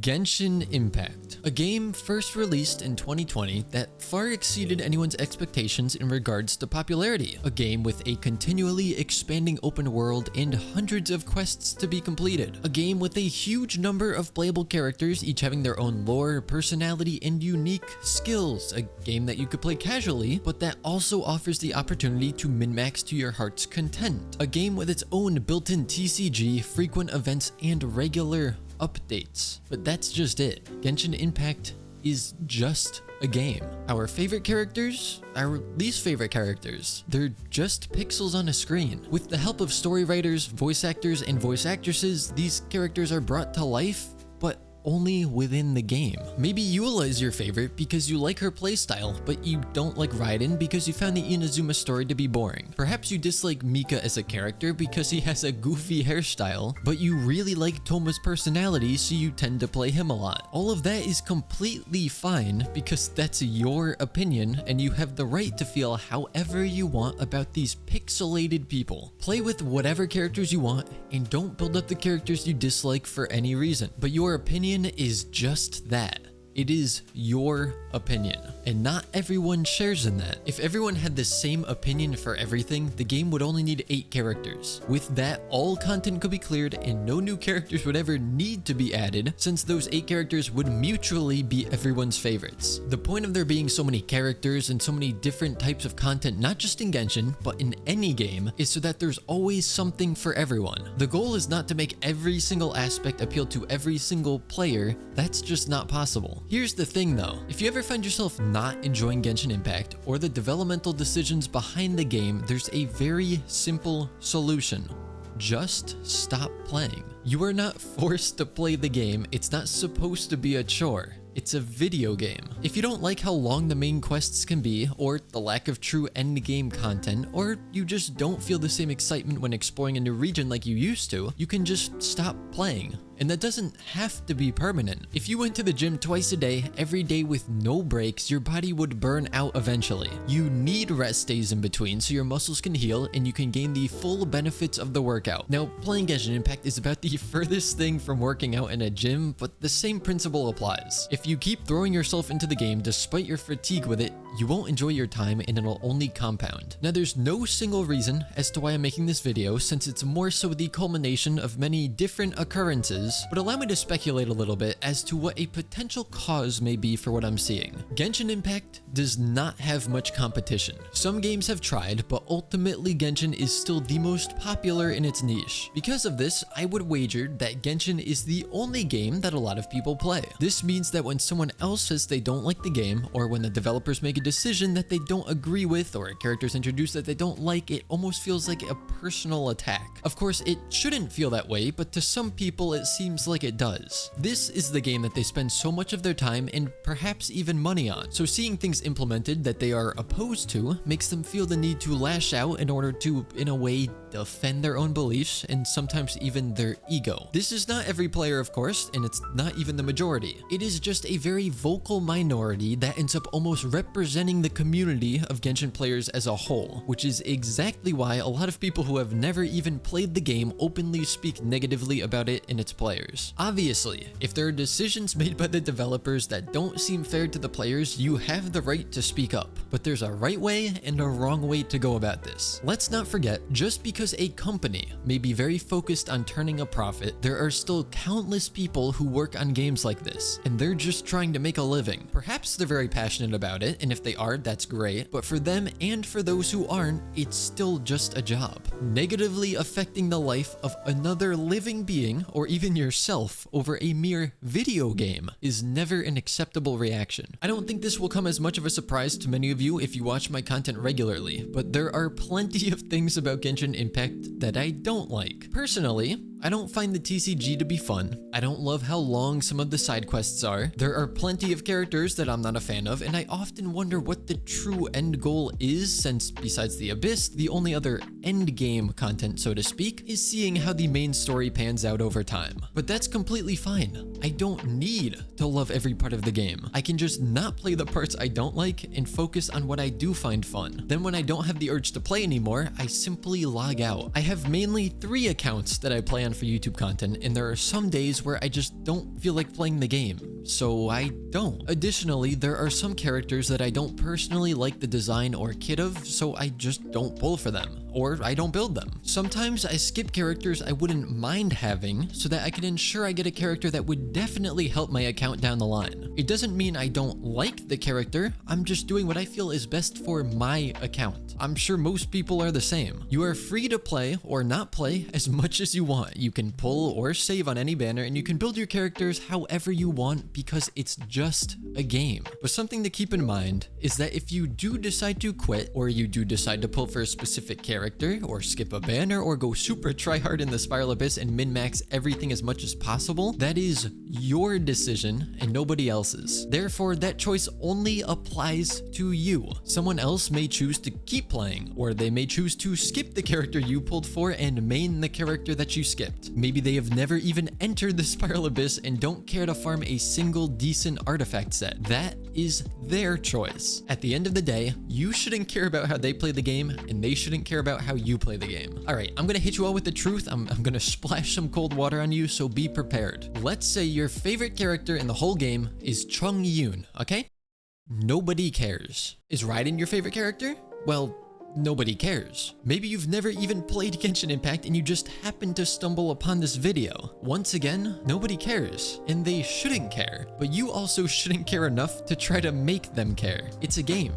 Genshin Impact, a game first released in 2020 that far exceeded anyone's expectations in regards to popularity. A game with a continually expanding open world and hundreds of quests to be completed. A game with a huge number of playable characters, each having their own lore, personality, and unique skills. A game that you could play casually, but that also offers the opportunity to min-max to your heart's content. A game with its own built-in TCG, frequent events, and regular updates. But that's just it. Genshin Impact is just a game. Our favorite characters, our least favorite characters, they're just pixels on a screen. With the help of story writers, voice actors, and voice actresses, these characters are brought to life, but only within the game. Maybe Eula is your favorite because you like her playstyle, but you don't like Raiden because you found the Inazuma story to be boring. Perhaps you dislike Mika as a character because he has a goofy hairstyle, but you really like Toma's personality, so you tend to play him a lot. All of that is completely fine because that's your opinion and you have the right to feel however you want about these pixelated people. Play with whatever characters you want and don't build up the characters you dislike for any reason. But your opinion is just that. It is your opinion, and not everyone shares in that. If everyone had the same opinion for everything, the game would only need 8 characters. With that, all content could be cleared and no new characters would ever need to be added, since those 8 characters would mutually be everyone's favorites. The point of there being so many characters and so many different types of content, not just in Genshin, but in any game, is so that there's always something for everyone. The goal is not to make every single aspect appeal to every single player. That's just not possible. Here's the thing though, if you ever find yourself not enjoying Genshin Impact or the developmental decisions behind the game, there's a very simple solution. Just stop playing. You are not forced to play the game. It's not supposed to be a chore. It's a video game. If you don't like how long the main quests can be, or the lack of true endgame content, or you just don't feel the same excitement when exploring a new region like you used to, you can just stop playing. And that doesn't have to be permanent. If you went to the gym twice a day, every day with no breaks, your body would burn out eventually. You need rest days in between so your muscles can heal and you can gain the full benefits of the workout. Now, playing Genshin Impact is about the furthest thing from working out in a gym, but the same principle applies. If you keep throwing yourself into the game despite your fatigue with it, you won't enjoy your time and it'll only compound. Now, there's no single reason as to why I'm making this video, since it's more so the culmination of many different occurrences, but allow me to speculate a little bit as to what a potential cause may be for what I'm seeing. Genshin Impact does not have much competition. Some games have tried, but ultimately Genshin is still the most popular in its niche. Because of this, I would wager that Genshin is the only game that a lot of people play. This means that when someone else says they don't like the game, or when the developers make a decision that they don't agree with, or a character's introduced that they don't like, it almost feels like a personal attack. Of course, it shouldn't feel that way, but to some people it seems like it does. This is the game that they spend so much of their time and perhaps even money on. So seeing things implemented that they are opposed to makes them feel the need to lash out in order to, in a way, defend their own beliefs and sometimes even their ego. This is not every player, of course, and it's not even the majority. It is just a very vocal minority that ends up almost representing the community of Genshin players as a whole, which is exactly why a lot of people who have never even played the game openly speak negatively about it and its players. Obviously, if there are decisions made by the developers that don't seem fair to the players, you have the right to speak up. But there's a right way and a wrong way to go about this. Let's not forget, just because a company may be very focused on turning a profit, there are still countless people who work on games like this, and they're just trying to make a living. Perhaps they're very passionate about it, and if they are, that's great, but for them and for those who aren't, it's still just a job. Negatively affecting the life of another living being, or even yourself, over a mere video game is never an acceptable reaction. I don't think this will come as much of a surprise to many of you if you watch my content regularly, but there are plenty of things about Genshin Impact that I don't like. Personally, I don't find the TCG to be fun. I don't love how long some of the side quests are. There are plenty of characters that I'm not a fan of, and I often wonder what the true end goal is, since besides the Abyss, the only other end game content, so to speak, is seeing how the main story pans out over time. But that's completely fine. I don't need to love every part of the game. I can just not play the parts I don't like and focus on what I do find fun. Then when I don't have the urge to play anymore, I simply log out. I have mainly 3 accounts that I play on for YouTube content, and there are some days where I just don't feel like playing the game, so I don't. Additionally, there are some characters that I don't personally like the design or kit of, so I just don't pull for them, or I don't build them. Sometimes I skip characters I wouldn't mind having so that I can ensure I get a character that would definitely help my account down the line. It doesn't mean I don't like the character, I'm just doing what I feel is best for my account. I'm sure most people are the same. You are free to play or not play as much as you want. You can pull or save on any banner, and you can build your characters however you want because it's just a game. But something to keep in mind is that if you do decide to quit, or you do decide to pull for a specific character, or skip a banner, or go super tryhard in the Spiral Abyss and min-max everything as much as possible, that is your decision and nobody else's. Therefore, that choice only applies to you. Someone else may choose to keep playing, or they may choose to skip the character you pulled for and main the character that you skipped. Maybe they have never even entered the Spiral Abyss and don't care to farm a single decent artifact set. That is their choice. At the end of the day, you shouldn't care about how they play the game, and they shouldn't care about how you play the game. All right, I'm gonna hit you all with the truth. I'm gonna splash some cold water on you, so be prepared. Let's say your favorite character in the whole game is Chung Yoon, okay? Nobody cares. Is Raiden your favorite character? Well, nobody cares. Maybe you've never even played Genshin Impact and you just happened to stumble upon this video. Once again, nobody cares, and they shouldn't care. But you also shouldn't care enough to try to make them care. It's a game.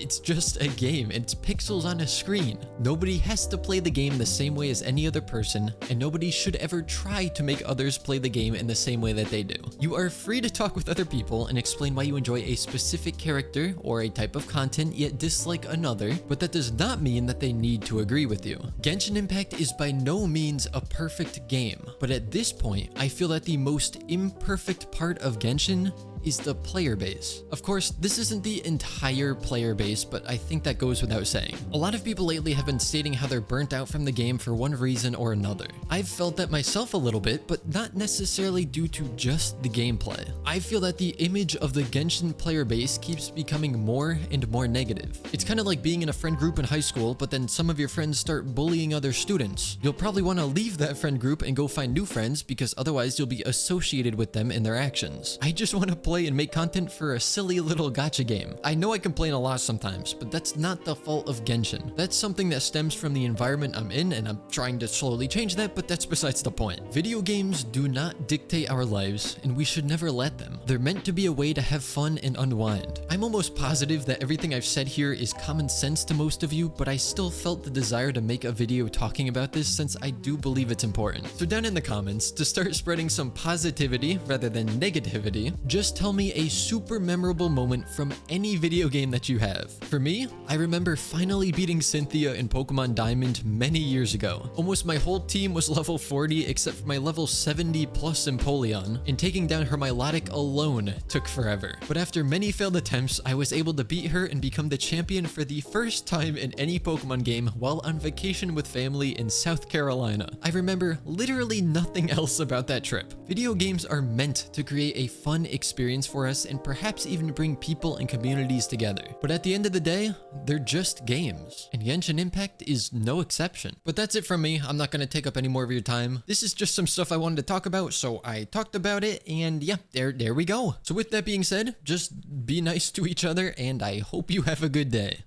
It's just a game. It's pixels on a screen. Nobody has to play the game the same way as any other person, and nobody should ever try to make others play the game in the same way that they do. You are free to talk with other people and explain why you enjoy a specific character or a type of content yet dislike another, but that does not mean that they need to agree with you. Genshin Impact is by no means a perfect game, but at this point, I feel that the most imperfect part of Genshin is the player base. Of course, this isn't the entire player base, but I think that goes without saying. A lot of people lately have been stating how they're burnt out from the game for one reason or another. I've felt that myself a little bit, but not necessarily due to just the gameplay. I feel that the image of the Genshin player base keeps becoming more and more negative. It's kind of like being in a friend group in high school, but then some of your friends start bullying other students. You'll probably want to leave that friend group and go find new friends, because otherwise you'll be associated with them in their actions. I just want to play and make content for a silly little gacha game. I know I complain a lot sometimes, but that's not the fault of Genshin. That's something that stems from the environment I'm in, and I'm trying to slowly change that, but that's besides the point. Video games do not dictate our lives, and we should never let them. They're meant to be a way to have fun and unwind. I'm almost positive that everything I've said here is common sense to most of you, but I still felt the desire to make a video talking about this since I do believe it's important. So down in the comments, to start spreading some positivity rather than negativity, just tell me a super memorable moment from any video game that you have. For me, I remember finally beating Cynthia in Pokemon Diamond many years ago. Almost my whole team was level 40 except for my level 70 plus Empoleon, and taking down her Milotic alone took forever. But after many failed attempts, I was able to beat her and become the champion for the first time in any Pokemon game while on vacation with family in South Carolina. I remember literally nothing else about that trip. Video games are meant to create a fun experience for us and perhaps even bring people and communities together. But at the end of the day, they're just games, and Genshin Impact is no exception. But that's it from me. I'm not going to take up any more of your time. This is just some stuff I wanted to talk about, so I talked about it, and yeah, there we go. So with that being said, just be nice to each other, and I hope you have a good day.